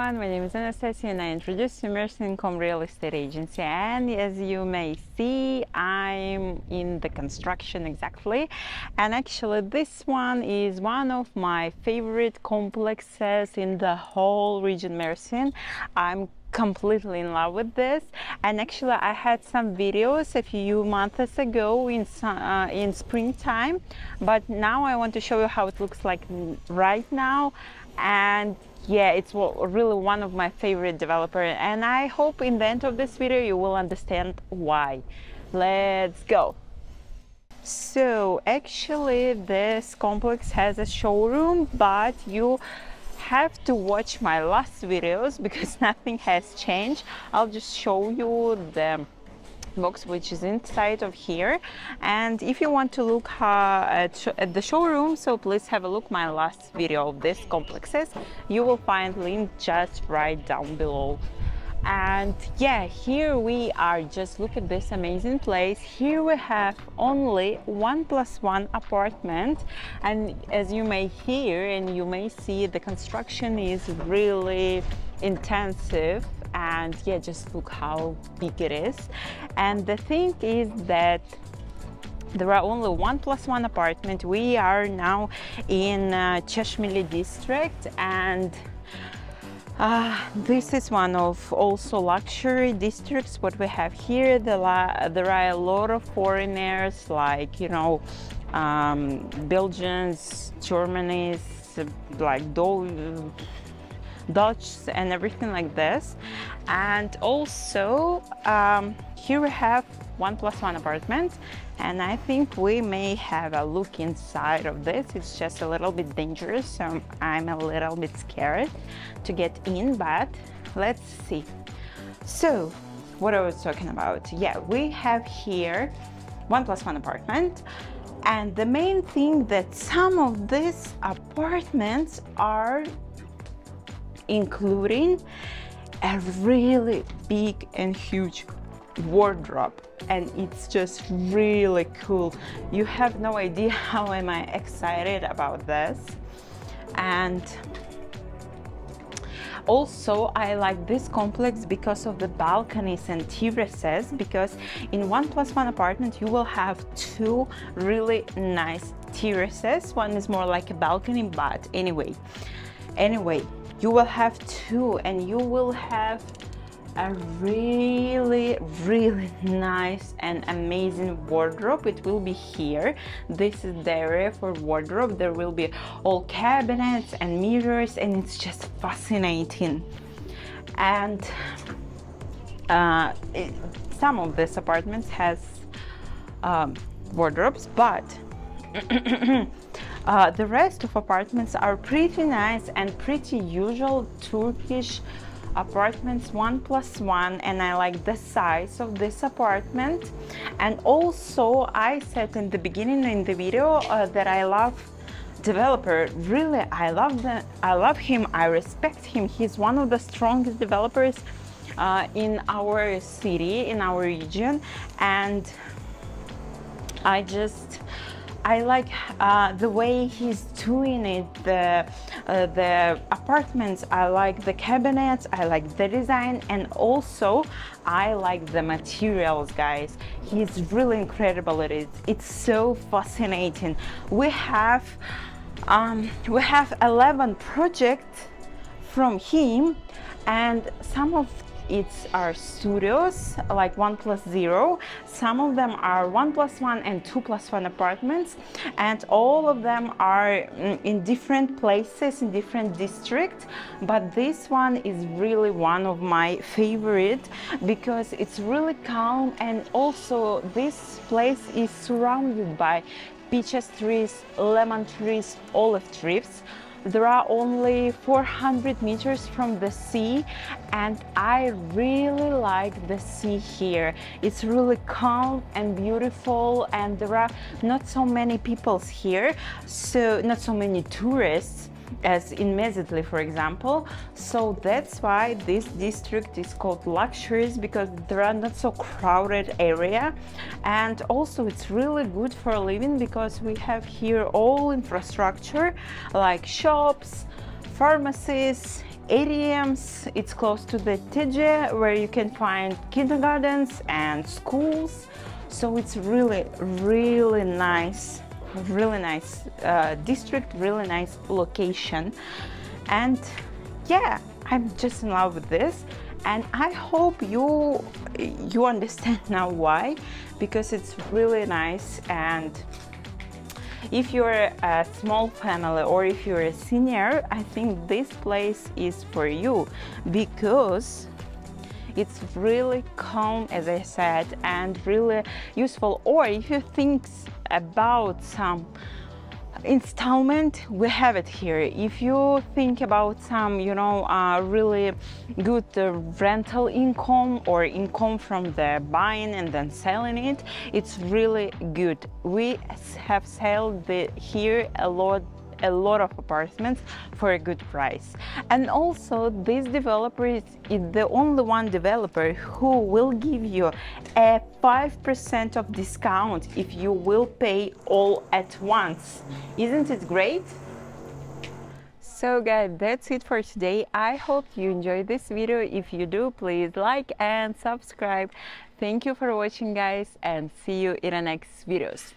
everyone, my name is Anastasia and I introduce you Mersin real estate agency, and as you may see I'm in the construction exactly, and actually this one is one of my favorite complexes in the whole region Mersin. I'm completely in love with this, and actually I had some videos a few months ago in springtime, but now I want to show you how it looks like right now. And yeah, it's really one of my favorite developers, and I hope in the end of this video you will understand why. Let's go. So actually this complex has a showroom, but you have to watch my last videos because nothing has changed. I'll just show you the box which is inside of here, and if you want to look at the showroom, so please have a look my last video of this complexes. You will find link just right down below. And yeah, here we are. Just look at this amazing place. Here we have only 1+1 apartment, and as you may hear and you may see, the construction is really intensive. And yeah, just look how big it is. And the thing is that there are only 1+1 apartment. We are now in Cheshmeli district, and this is one of also luxury districts what we have here. There are a lot of foreigners, like, you know, Belgians, Germans, like Dutch and everything like this. And also here we have 1+1 apartment, and I think we may have a look inside of this. It's just a little bit dangerous, so I'm a little bit scared to get in, but let's see. So what I was talking about, yeah, we have here 1+1 apartment, and the main thing that some of these apartments are including a really big and huge wardrobe, and it's just really cool. You have no idea how am I excited about this. And also I like this complex because of the balconies and terraces, because in 1+1 apartment you will have two really nice terraces. One is more like a balcony, but anyway you will have two, and you will have a really nice and amazing wardrobe. It will be here. This is the area for wardrobe. There will be all cabinets and mirrors, and it's just fascinating. And some of these apartments has wardrobes, but the rest of apartments are pretty nice and pretty usual Turkish apartments, 1+1, and I like the size of this apartment. And also I said in the beginning in the video that I love developer. Really, I love him, I respect him. He's one of the strongest developers in our city, in our region, and I like the way he's doing it, the apartments. I like the cabinets, I like the design, and also I like the materials, guys. He's really incredible at it. It's so fascinating. We have 11 projects from him, and some of it's our studios, like 1+0. Some of them are 1+1 and 2+1 apartments, and all of them are in different places, in different districts. But this one is really one of my favorite because it's really calm, and also this place is surrounded by peaches trees, lemon trees, olive trees. There are only 400 meters from the sea, and I really like the sea here. It's really calm and beautiful, and there are not so many people here, so not so many tourists as in Mezitli, for example. So that's why this district is called luxuries, because there are not so crowded area. And also it's really good for living because we have here all infrastructure like shops, pharmacies, ATMs. It's close to the Turkiye, where you can find kindergartens and schools. So it's really nice, district, really nice location. And yeah, I'm just in love with this, and I hope you understand now why, because it's really nice. And if you're a small family or if you're a senior, I think this place is for you, because it's really calm, as I said, and really useful. Or if you think about some installment, we have it here. If you think about some, you know, really good rental income or income from the buying and then selling it, it's really good. We have sold here a lot of apartments for a good price. And also, this developer is the only one developer who will give you a 5% of discount if you will pay all at once. Isn't it great? So guys, that's it for today. I hope you enjoyed this video. If you do, please like and subscribe. Thank you for watching, guys, and see you in the next videos.